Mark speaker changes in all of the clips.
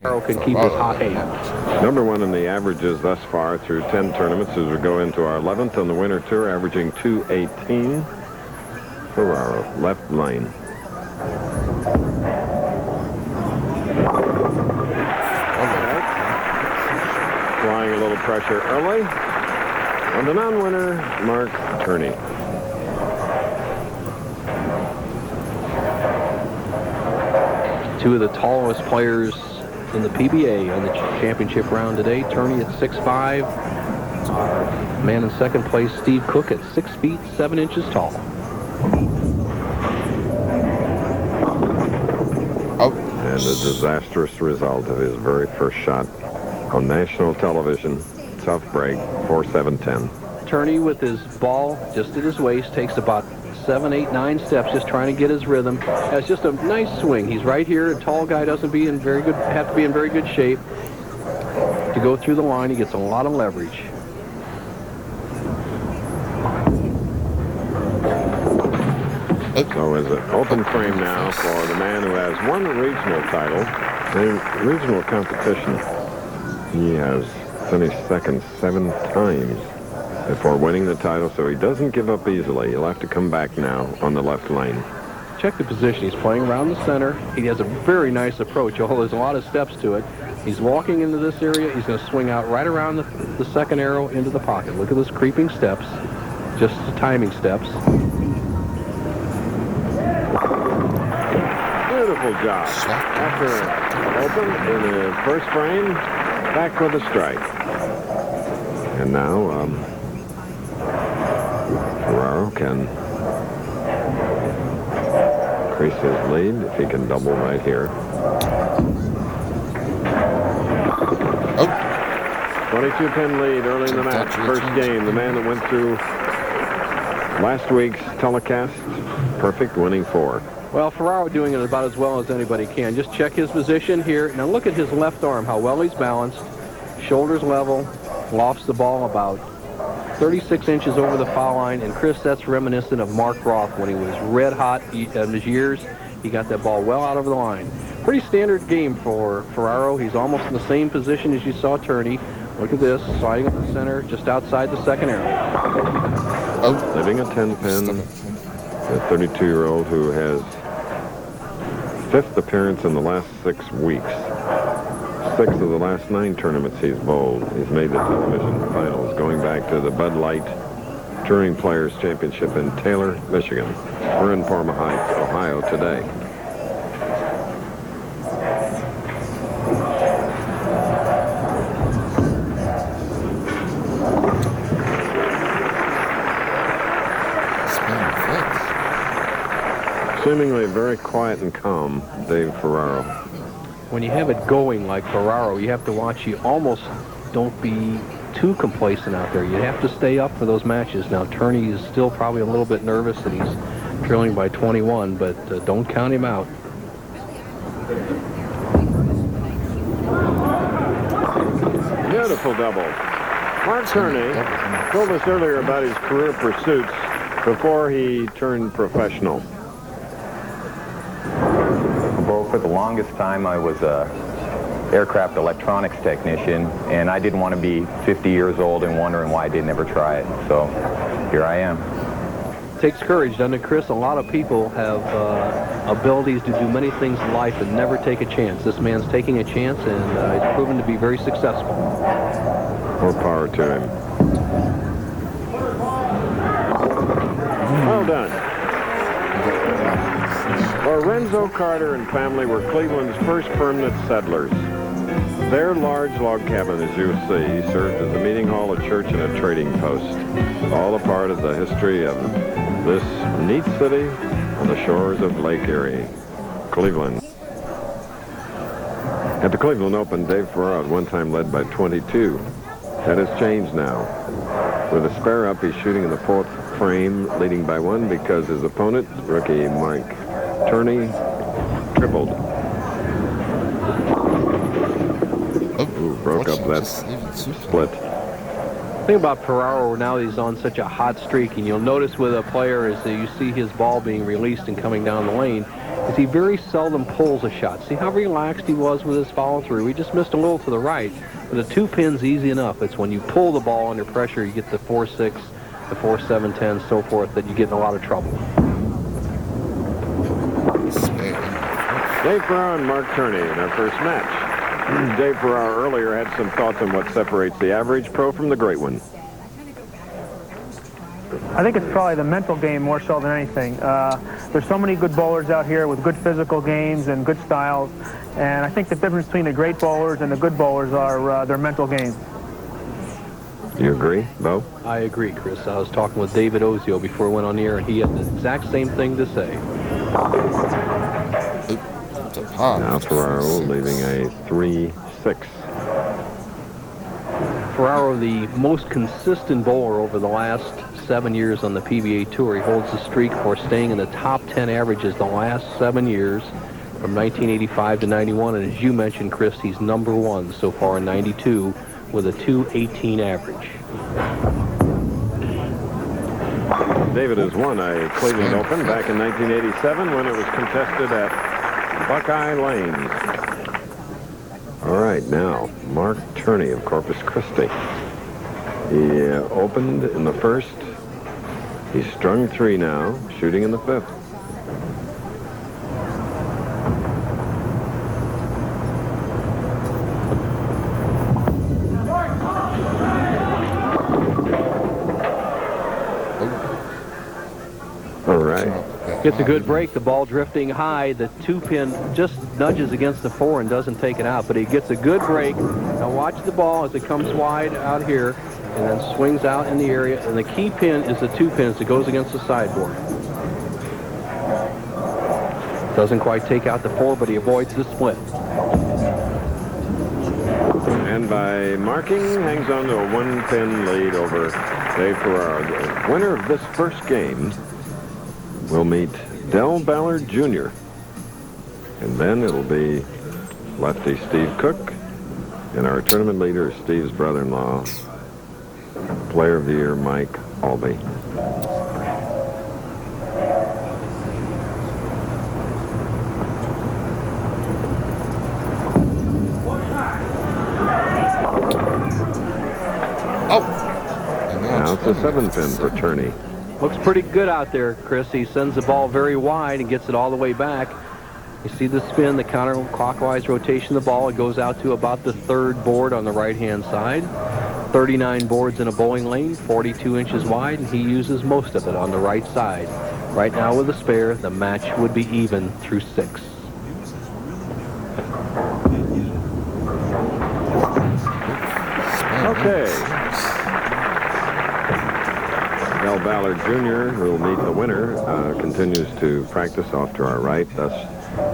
Speaker 1: Ferraro can keep his hot hand.
Speaker 2: Number one in the averages thus far through 10 tournaments as we go into our 11th on the winter tour, averaging 218. Ferraro, left lane. Applying a little pressure early. And the non-winner, Mark Turney.
Speaker 1: Two of the tallest players in the PBA on the championship round today. Turney at 6'5". Man in second place, Steve Cook, at 6 feet 7 inches tall.
Speaker 2: And a disastrous result of his very first shot on national television. Tough break, 4-7-10.
Speaker 1: Turney with his ball just at his waist takes about 7, 8, 9 steps, just trying to get his rhythm. Has just a nice swing. He's right here. A tall guy doesn't have to be in very good shape to go through the line. He gets a lot of leverage.
Speaker 2: So is an open frame now for the man who has won the regional title. In regional competition, he has finished second 7 times before winning the title, so he doesn't give up easily. He'll have to come back now on the left lane.
Speaker 1: Check the position. He's playing around the center. He has a very nice approach. Oh, there's a lot of steps to it. He's walking into this area. He's going to swing out right around the second arrow into the pocket. Look at those creeping steps, just the timing steps.
Speaker 2: Beautiful job. After open in the first frame, back with a strike. And now Ferraro can increase his lead if he can double right here. 22-10 lead early in the match. First game, the man that went through last week's telecast, perfect, winning 4.
Speaker 1: Well, Ferraro doing it about as well as anybody can. Just check his position here. Now look at his left arm, how well he's balanced. Shoulders level, lofts the ball about 36 inches over the foul line. And Chris, that's reminiscent of Mark Roth when he was red hot in his years. He got that ball well out over the line. Pretty standard game for Ferraro. He's almost in the same position as you saw Turney. Look at this, sliding up the center, just outside the second arrow.
Speaker 2: Living a 10-pin, a 32-year-old who has 5th appearance in the last 6 weeks. 6 of the last 9 tournaments he's bowled. He's made the television finals, going back to the Bud Light Touring Players Championship in Taylor, Michigan. We're in Parma Heights, Ohio today. Seemingly very quiet and calm, Dave Ferraro.
Speaker 1: When you have it going like Ferraro, you have to watch. You almost don't be too complacent out there. You have to stay up for those matches. Now, Turney is still probably a little bit nervous that he's trailing by 21, but don't count him out.
Speaker 2: Beautiful double. Mark Turney told us earlier about his career pursuits before he turned professional.
Speaker 3: Well, for the longest time, I was a aircraft electronics technician, and I didn't want to be 50 years old and wondering why I didn't ever try it. So here I am.
Speaker 1: It takes courage, doesn't it, Chris? A lot of people have abilities to do many things in life and never take a chance. This man's taking a chance, and it's proven to be very successful.
Speaker 2: More power to him. Well done. Lorenzo Carter and family were Cleveland's first permanent settlers. Their large log cabin, as you see, served as a meeting hall, a church, and a trading post. All a part of the history of this neat city on the shores of Lake Erie, Cleveland. At the Cleveland Open, Dave Ferraro at one time led by 22. That has changed now. With a spare up, he's shooting in the 4th frame, leading by 1 because his opponent, rookie Mark Turney, tripled. Ooh, broke up that split.
Speaker 1: The thing about Ferraro now, he's on such a hot streak, and you'll notice with a player as you see his ball being released and coming down the lane, is he very seldom pulls a shot. See how relaxed he was with his follow-through? He just missed a little to the right. But the 2-pin's easy enough. It's when you pull the ball under pressure, you get the 4-6, the 4-7, 10, so forth, that you get in a lot of trouble.
Speaker 2: Dave Ferraro and Mark Turney in our first match. Dave Ferraro earlier had some thoughts on what separates the average pro from the great one.
Speaker 4: I think it's probably the mental game more so than anything. There's so many good bowlers out here with good physical games and good styles, and I think the difference between the great bowlers and the good bowlers are their mental game.
Speaker 2: You agree, Bo?
Speaker 1: I agree, Chris. I was talking with David Ozio before we went on the air, and he had the exact same thing to say.
Speaker 2: Now Ferraro leaving a 3-6.
Speaker 1: Ferraro, the most consistent bowler over the last 7 years on the PBA Tour. He holds the streak for staying in the top 10 averages the last 7 years from 1985 to 91. And as you mentioned, Chris, he's number one so far in 92 with a 218 average.
Speaker 2: David has won a Cleveland Open back in 1987 when it was contested at Buckeye Lanes. All right, now, Mark Turney of Corpus Christi. He opened in the first. He's strung 3 now, shooting in the 5th. All right.
Speaker 1: Gets a good break, the ball drifting high. The 2-pin just nudges against the 4 and doesn't take it out, but he gets a good break. Now watch the ball as it comes wide out here and then swings out in the area, and the key pin is the 2 pins that goes against the sideboard. Doesn't quite take out the 4, but he avoids the split.
Speaker 2: And by marking, hangs on to a 1-pin lead over Dave Ferraro. The winner of this first game will meet Del Ballard Jr. And then it'll be lefty Steve Cook and our tournament leader, Steve's brother-in-law, Player of the Year, Mike Albee. Now it's a 7-pin for Turney.
Speaker 1: Looks pretty good out there, Chris. He sends the ball very wide and gets it all the way back. You see the spin, the counterclockwise rotation of the ball. It goes out to about the 3rd board on the right-hand side. 39 boards in a bowling lane, 42 inches wide, and he uses most of it on the right side. Right now with a spare, the match would be even through 6.
Speaker 2: Okay. Del Ballard Jr., who will meet the winner, continues to practice off to our right. Thus,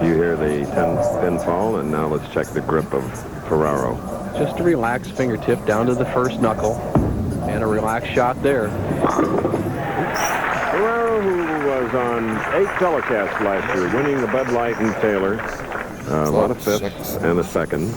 Speaker 2: you hear the 10-pin fall, and now let's check the grip of Ferraro.
Speaker 1: Just a relaxed fingertip down to the first knuckle, and a relaxed shot there.
Speaker 2: Ferraro, who was on 8 telecasts last year, winning the Bud Light and Taylor, a lot of 5ths and a 2nd.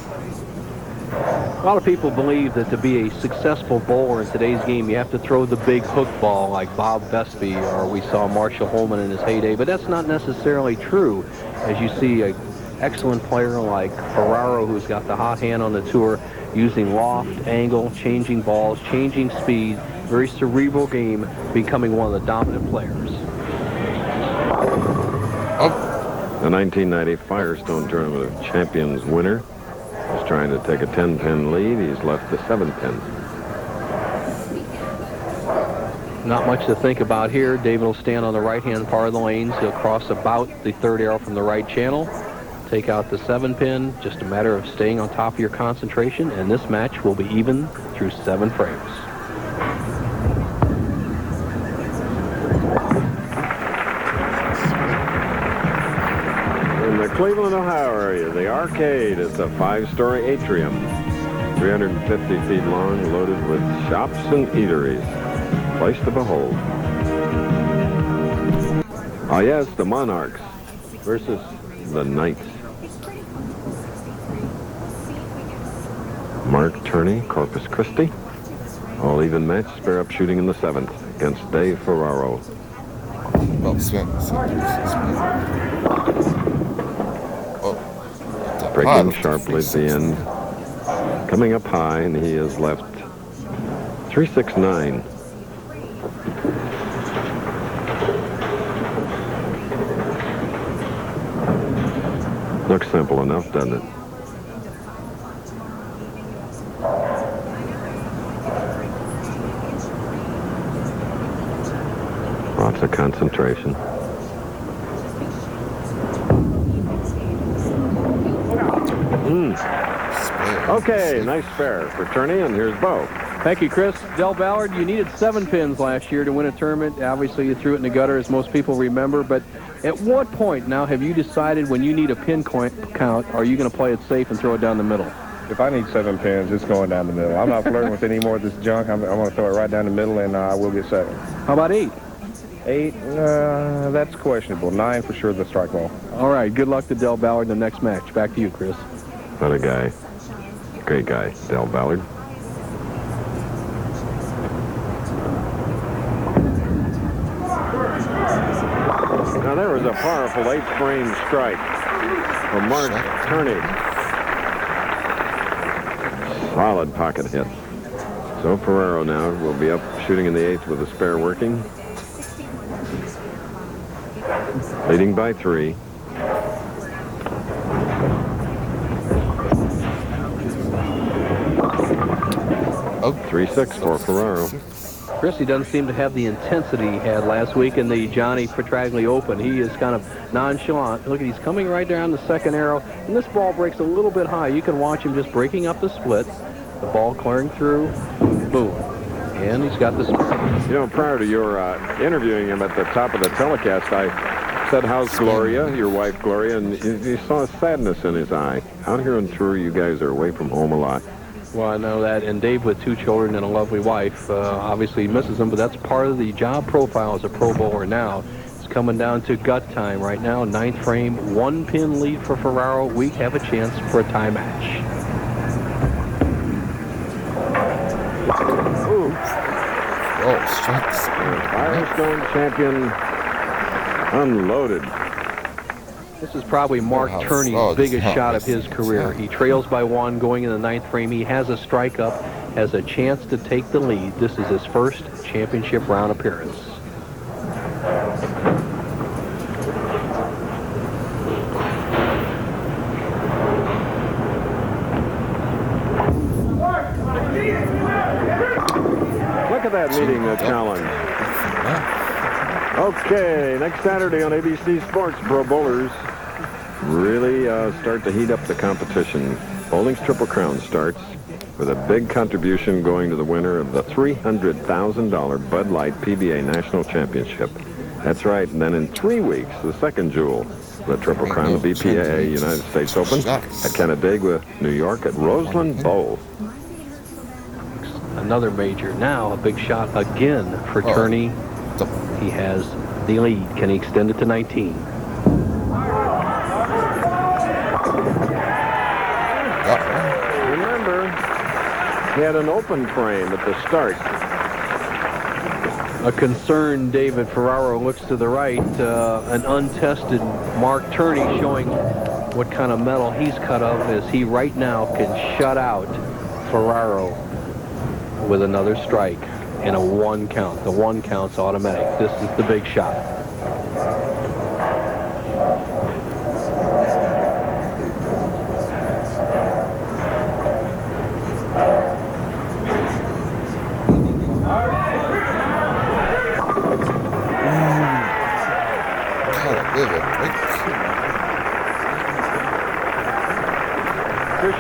Speaker 1: A lot of people believe that to be a successful bowler in today's game, you have to throw the big hook ball like Bob Vespi or we saw Marshall Holman in his heyday, but that's not necessarily true. As you see an excellent player like Ferraro, who's got the hot hand on the tour, using loft, angle, changing balls, changing speed, very cerebral game, becoming one of the dominant players.
Speaker 2: The 1990 Firestone Tournament of Champions winner is trying to take a 10-pin lead. He's left the 7-pin.
Speaker 1: Not much to think about here. David will stand on the right-hand part of the lanes. He'll cross about the 3rd arrow from the right channel, take out the 7-pin. Just a matter of staying on top of your concentration, and this match will be even through 7 frames.
Speaker 2: In the Cleveland, Ohio area, the Arcade is a 5-story atrium, 350 feet long, loaded with shops and eateries. Place to behold. Oh yes, the Monarchs versus the Knights. Mark Turney, Corpus Christi. All even match, spare up shooting in the 7th against Dave Ferraro. Breaking sharply at the end. Coming up high, and he is left 369. Looks simple enough, doesn't it? Lots of concentration. Okay, nice spare for Turney, and here's Bo.
Speaker 1: Thank you, Chris. Del Ballard, you needed 7 pins last year to win a tournament. Obviously, you threw it in the gutter, as most people remember. But at what point now have you decided when you need a pin count, are you going to play it safe and throw it down the middle?
Speaker 5: If I need 7 pins, it's going down the middle. I'm not flirting with any more of this junk. I'm going to throw it right down the middle, and I will get 7.
Speaker 1: How about 8?
Speaker 5: 8, that's questionable. 9 for sure, the strike ball.
Speaker 1: All right, good luck to Del Ballard in the next match. Back to you, Chris.
Speaker 2: What a guy. Great guy, Del Ballard. Now there was a powerful 8-frame strike from Mark Turney. Solid pocket hit. So Ferraro now will be up shooting in the 8th with a spare working. Leading by 3. Oh, 3-6 for Ferraro.
Speaker 1: Chris, he doesn't seem to have the intensity he had last week in the Johnny Petraglia Open. He is kind of nonchalant. Look, he's coming right down the second arrow, and this ball breaks a little bit high. You can watch him just breaking up the split. The ball clearing through, boom, and he's got the split.
Speaker 2: You know, prior to your interviewing him at the top of the telecast, I said, how's Gloria, your wife Gloria, and you saw a sadness in his eye. Out here on tour, you guys are away from home a lot.
Speaker 1: Well, I know that, and Dave with 2 children and a lovely wife, obviously he misses them, but that's part of the job profile as a pro bowler now. It's coming down to gut time right now, 9th frame, 1-pin lead for Ferraro. We have a chance for a tie match.
Speaker 2: Ooh.
Speaker 6: Oh, shucks.
Speaker 2: Firestone champion unloaded.
Speaker 1: This is probably Mark Turney's biggest shot of his career. He trails by 1 going in the 9th frame. He has a strike up, has a chance to take the lead. This is his first championship round appearance.
Speaker 2: Look at that meeting the challenge. Okay, next Saturday on ABC Sports, Pro Bowlers really start to heat up the competition. Bowling's Triple Crown starts with a big contribution going to the winner of the $300,000 Bud Light PBA National Championship. That's right, and then in 3 weeks, the second jewel, the Triple Crown, the BPAA United States Open at Canandaigua, New York at Roseland Bowl.
Speaker 1: Another major now, a big shot again for Turney. He has the lead. Can he extend it to 19?
Speaker 2: Remember, he had an open frame at the start.
Speaker 1: A concerned David Ferraro looks to the right. An untested Mark Turney showing what kind of metal he's cut of as he right now can shut out Ferraro with another strike and a 1 count. The 1 count's automatic. This is the big shot.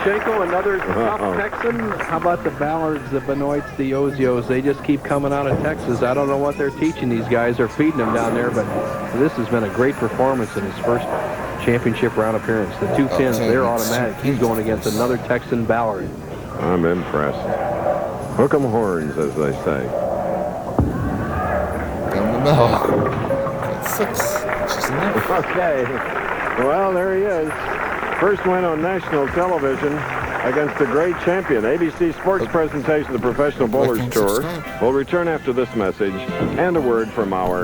Speaker 1: Shenko, another tough Texan. How about the Ballards, the Benoits, the Ozios? They just keep coming out of Texas. I don't know what they're teaching these guys or feeding them down there, but this has been a great performance in his first championship round appearance. The 2 pins, they're automatic. He's going against another Texan Ballard.
Speaker 2: I'm impressed. Hook 'em horns, as they say.
Speaker 6: Down the middle. 6.
Speaker 2: Okay. Well, there he is. First win on national television against a great champion. ABC Sports presentation of the Professional Bowlers Tour. We'll return after this message and a word from our